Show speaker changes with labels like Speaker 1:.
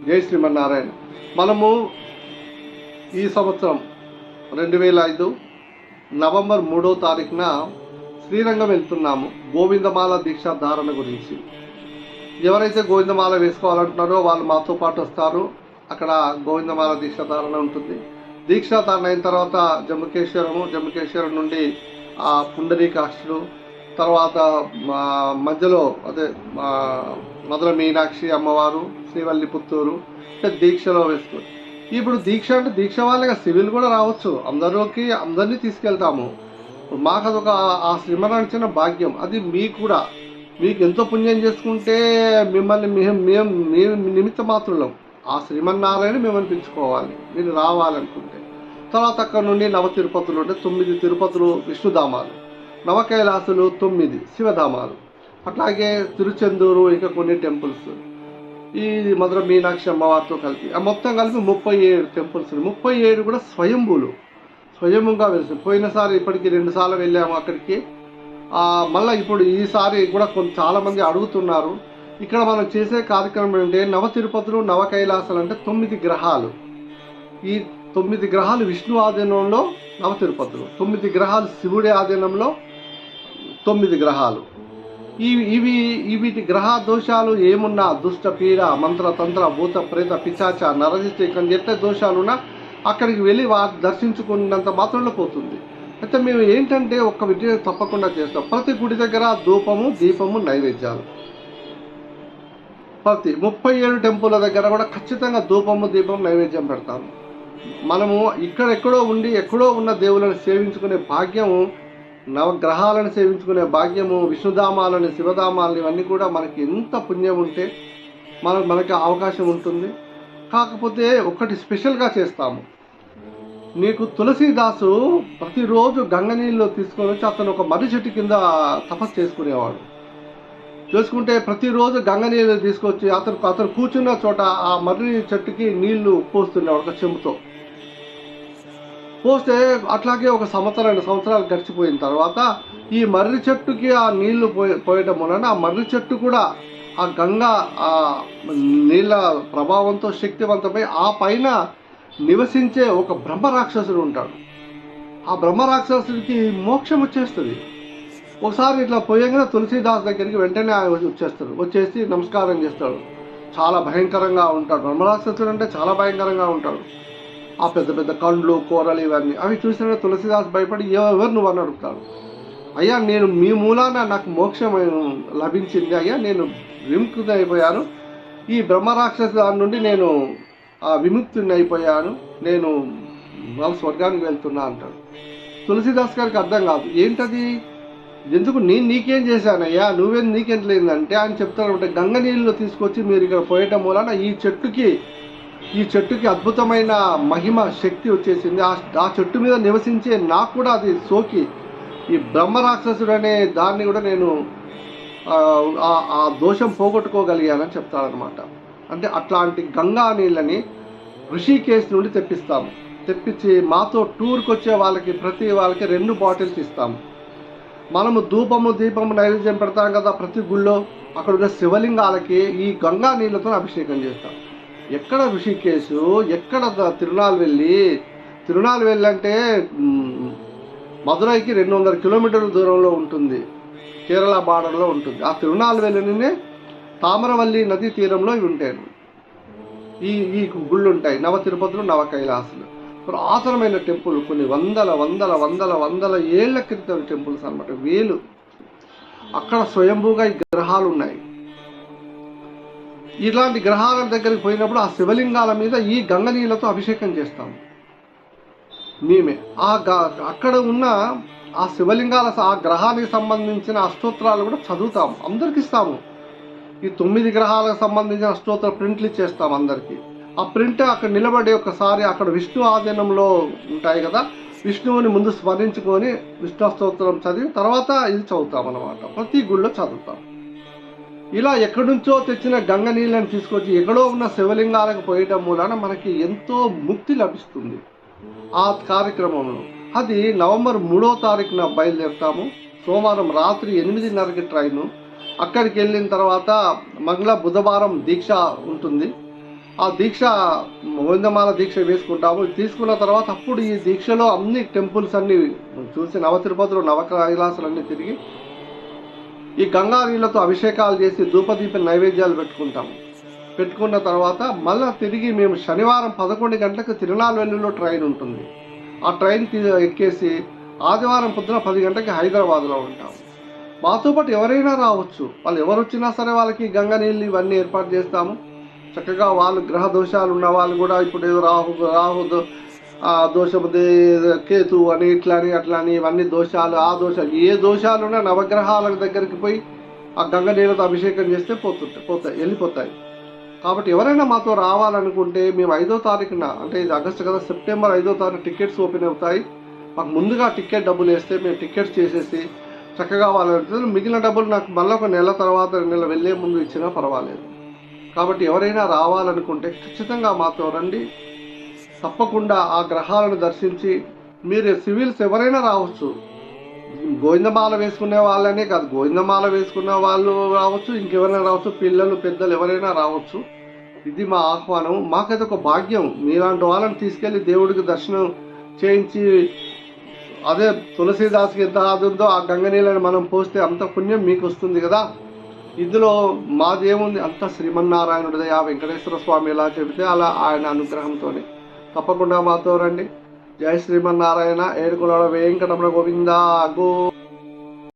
Speaker 1: జై శ్రీమన్నారాయణ. మనము ఈ సంవత్సరం 2005 నవంబర్ 3వ తారీఖున శ్రీరంగం వెళ్తున్నాము. గోవిందమాల దీక్ష ధారణ గురించి. ఎవరైతే గోవిందమాల వేసుకోవాలంటున్నారో వాళ్ళు మాతో పాటు వస్తారు. అక్కడ గోవిందమాల దీక్ష ధారణ ఉంటుంది. దీక్ష ధారణ అయిన తర్వాత జమ్మకేశ్వరం నుండి పుండరీకాక్షుడు, తర్వాత మధ్యలో అదే మధుర మీనాక్షి అమ్మవారు, శ్రీవల్లి పుత్తూరు దీక్షలో వేసుకోవచ్చు. ఇప్పుడు దీక్ష అంటే దీక్ష వాళ్ళగా సివిల్ కూడా రావచ్చు. అందరినీ తీసుకెళ్తాము. మాకు అదొక ఆ శ్రీమన్నారాయణ భాగ్యం. అది మీకు ఎంతో పుణ్యం చేసుకుంటే మిమ్మల్ని మేము నిమిత్త మాత్రులం. ఆ శ్రీమన్నారాయణ మిమ్మల్ని పిలుచుకోవాలి మీరు రావాలనుకుంటే. తర్వాత అక్కడ నుండి నవ తిరుపతులు అంటే 9 తిరుపతులు విష్ణుధామాలు, నవ కైలాసులు 9 శివధామాలు, అట్లాగే తిరుచెందూరు, ఇంకా కొన్ని టెంపుల్స్, ఈ మధుర మీనాక్షి అమ్మవారితో కలిపి మొత్తం కలిపి 37 టెంపుల్స్. 37 కూడా స్వయంగా వెళ్తాం. పోయినసారి ఇప్పటికి 2 సార్లు వెళ్ళాము అక్కడికి. మళ్ళీ ఇప్పుడు ఈసారి కూడా చాలామంది అడుగుతున్నారు. ఇక్కడ మనం చేసే కార్యక్రమం ఏంటంటే నవ తిరుపతులు, నవ కైలాసాలు అంటే 9 గ్రహాలు. ఈ 9 గ్రహాలు విష్ణు ఆధీనంలో నవ తిరుపతులు, 9 గ్రహాలు శివుడి ఆధీనంలో 9 గ్రహాలు. వీటి గ్రహ దోషాలు ఏమున్నా, దుష్ట పీడ, మంత్ర తంత్ర భూత ప్రేత పిశాచ నరజిత ఎట్లా దోషాలున్నా అక్కడికి వెళ్ళి దర్శించుకున్నంత మాత్రంలో పోతుంది. అయితే మేము ఏంటంటే ఒక్క విద్య తప్పకుండా చేస్తాం. ప్రతి గుడి దగ్గర ధూపము, దీపము, నైవేద్యాలు. ప్రతి 37 టెంపుల్ దగ్గర కూడా ఖచ్చితంగా ధూపము, దీపం, నైవేద్యం పెడతాము. మనము ఎక్కడో ఉన్న దేవులను సేవించుకునే భాగ్యము, నవగ్రహాలను సేవించుకునే భాగ్యము, విష్ణుధామాలని, శివధామాలని, ఇవన్నీ కూడా మనకి ఎంత పుణ్యం ఉంటే మనకి అవకాశం ఉంటుంది. కాకపోతే ఒకటి స్పెషల్గా చేస్తాము. నీకు తులసీదాసు ప్రతిరోజు గంగ నీళ్ళు తీసుకొని వచ్చి అతను ఒక మర్రి చెట్టు కింద తపస్సు చేసుకునేవాడు. చేసుకుంటే ప్రతిరోజు గంగ నీళ్ళు తీసుకొచ్చి అతను కూర్చున్న చోట ఆ మర్రి చెట్టుకి నీళ్లు పోస్తున్నాడు ఒక చెంబుతో. పోస్తే అట్లాగే ఒక 2 సంవత్సరాలు గడిచిపోయిన తర్వాత ఈ మర్రి చెట్టుకి ఆ నీళ్లు పోయడం వలన ఆ మర్రి చెట్టు కూడా ఆ గంగా ఆ నీళ్ళ ప్రభావంతో శక్తివంతమై ఆ పైన నివసించే ఒక బ్రహ్మరాక్షసుడు ఉంటాడు. ఆ బ్రహ్మరాక్షసుడికి మోక్షం వచ్చేస్తుంది. ఒకసారి ఇట్లా పోయంగానే తులసీదాస్ దగ్గరికి వెంటనే వచ్చేసి నమస్కారం చేస్తాడు. చాలా భయంకరంగా ఉంటాడు. బ్రహ్మరాక్షసుడు అంటే చాలా భయంకరంగా ఉంటాడు. ఆ పెద్ద పెద్ద కండ్లు, కూరలు ఇవన్నీ అవి చూసిన తులసీదాస్ భయపడి ఎవరు నువ్వు అని అడుగుతాడు. అయ్యా, నేను మీ మూలాన నాకు మోక్షం లభించింది అయ్యా, నేను విముక్తి అయిపోయాను. ఈ బ్రహ్మరాక్షసు దాని నుండి నేను విముక్తిని అయిపోయాను, నేను స్వర్గానికి వెళ్తున్నా అంటాడు. తులసీదాస్ గారికి అర్థం కాదు. ఏంటది, ఎందుకు నీకేం చేశానయ్యా, నీకేం లేదంటే ఆయన చెప్తానంటే గంగ నీళ్ళు తీసుకొచ్చి మీరు ఇక్కడ పోయటం మూలన ఈ చెట్టుకి అద్భుతమైన మహిమ శక్తి వచ్చేసింది. ఆ చెట్టు మీద నివసించే నాకు కూడా అది సోకి ఈ బ్రహ్మరాక్షసుడు అనే దాన్ని కూడా నేను ఆ దోషం పోగొట్టుకోగలిగానని చెప్తాడనమాట. అంటే అట్లాంటి గంగా నీళ్ళని ఋషికేశ్ నుండి తెప్పించి మాతో టూర్కి వచ్చే ప్రతి వాళ్ళకి 2 బాటిల్స్ ఇస్తాము. మనము ధూపము, దీపము, నైవేద్యం పెడతాం కదా ప్రతి గుళ్ళో. అక్కడ ఉన్న శివలింగాలకి ఈ గంగా నీళ్ళతో అభిషేకం చేస్తాం. ఎక్కడ ఋషికేశు, ఎక్కడ తిరునాల్వెల్లి అంటే మదురైకి 200 కిలోమీటర్ల దూరంలో ఉంటుంది. కేరళ బార్డర్లో ఉంటుంది. ఆ తిరునాల్వెల్లినే తామరవల్లి నదీ తీరంలో ఇవి ఉంటాయి. ఈ గుళ్ళు ఉంటాయి. నవ తిరుపతులు, నవ కైలాసులు పురాతనమైన టెంపుల్. కొన్ని వందల ఏళ్ల క్రితం టెంపుల్స్ అన్నమాట. వేలు. అక్కడ స్వయంభూగా ఈ గ్రహాలు ఉన్నాయి. ఇలాంటి గ్రహాల దగ్గరికి పోయినప్పుడు ఆ శివలింగాల మీద ఈ గంగ నీళ్ళతో అభిషేకం చేస్తాము మేమే. అక్కడ ఉన్న ఆ శివలింగాల ఆ గ్రహానికి సంబంధించిన అష్టోత్తరాలు కూడా చదువుతాము, అందరికి ఇస్తాము. ఈ 9 గ్రహాలకు సంబంధించిన అష్టోత్తర ప్రింట్లు ఇచ్చేస్తాం అందరికీ. ఆ ప్రింట్ అక్కడ నిలబడి ఒకసారి అక్కడ విష్ణు ఆధీనంలో ఉంటాయి కదా, విష్ణువుని ముందు స్మరించుకొని విష్ణు అష్టోత్తరం చదివి తర్వాత ఇది చదువుతాం అన్నమాట. ప్రతి గుళ్ళో చదువుతాం. ఇలా ఎక్కడి నుంచో తెచ్చిన గంగ నీళ్ళని తీసుకొచ్చి ఎక్కడో ఉన్న శివలింగాలకు పోయటం మూలన మనకి ఎంతో ముక్తి లభిస్తుంది ఆ కార్యక్రమంలో. అది నవంబర్ 3వ తారీఖున బయలుదేరుతాము. సోమవారం రాత్రి 8:30కి ట్రైను. అక్కడికి వెళ్ళిన తర్వాత బుధవారం దీక్ష ఉంటుంది. ఆ దీక్ష గోవిందమాల దీక్ష వేసుకుంటాము. తీసుకున్న తర్వాత అప్పుడు ఈ దీక్షలో అన్ని టెంపుల్స్ అన్ని చూసి నవ తిరుపతిలో నవ కైలాసాలన్నీ తిరిగి ఈ గంగా నీళ్ళతో అభిషేకాలు చేసి ధూపదీప నైవేద్యాలు పెట్టుకున్న తర్వాత మళ్ళీ తిరిగి మేము శనివారం 11 గంటలకు తిరునాల్వెల్లిలో ట్రైన్ ఉంటుంది. ఆ ట్రైన్ ఎక్కేసి ఆదివారం పొద్దున 10 గంటకి హైదరాబాద్లో ఉంటాము. మాతో పాటు ఎవరైనా రావచ్చు. వాళ్ళు ఎవరు వచ్చినా సరే వాళ్ళకి గంగ నీళ్ళు ఇవన్నీ ఏర్పాటు చేస్తాము. చక్కగా వాళ్ళు గ్రహ దోషాలు ఉన్న వాళ్ళు కూడా ఇప్పుడు ఏదో రాహు దోషము కేతు అని ఇట్లా అని అట్లా అని ఇవన్నీ దోషాలు, ఆ దోషాలు ఏ దోషాలు ఉన్నా నవగ్రహాల దగ్గరికి పోయి ఆ గంగ నీళ్ళతో అభిషేకం చేస్తే వెళ్ళిపోతాయి. కాబట్టి ఎవరైనా మాతో రావాలనుకుంటే మేము 5వ తారీఖున, అంటే ఇది ఆగస్టు కదా, సెప్టెంబర్ 5వ తారీఖు టికెట్స్ ఓపెన్ అవుతాయి. మాకు ముందుగా టికెట్ డబ్బులు వేస్తే మేము టికెట్స్ చేసేసి చక్కగా వాళ్ళు మిగిలిన డబ్బులు నాకు మళ్ళీ ఒక నెల తర్వాత నెల వెళ్ళే ముందు ఇచ్చినా పర్వాలేదు. కాబట్టి ఎవరైనా రావాలనుకుంటే ఖచ్చితంగా మాతో రండి. తప్పకుండా ఆ గ్రహాలను దర్శించి మీరు సివిల్స్ ఎవరైనా రావచ్చు. గోవిందమాల వేసుకునే వాళ్ళనే కాదు, గోవిందమాల వేసుకున్న వాళ్ళు రావచ్చు, ఇంకెవరైనా రావచ్చు, పిల్లలు పెద్దలు ఎవరైనా రావచ్చు. ఇది మా ఆహ్వానం. మాకైతే ఒక భాగ్యం. మీలాంటి వాళ్ళని తీసుకెళ్ళి దేవుడికి దర్శనం చేయించి, అదే తులసీదాస్కి ఎంత ఆదుందో ఆ గంగనీళ్ళని మనం పోస్తే అంత పుణ్యం మీకు వస్తుంది కదా. ఇందులో మాదేముంది, అంత శ్రీమన్నారాయణుడి దయ, వెంకటేశ్వర స్వామి ఎలా చెబితే అలా ఆయన అనుగ్రహంతోనే. తప్పకుండా మాతో రండి. జై శ్రీమన్నారాయణ. ఏడుకులాడ వెంకటరమణ గోవింద గో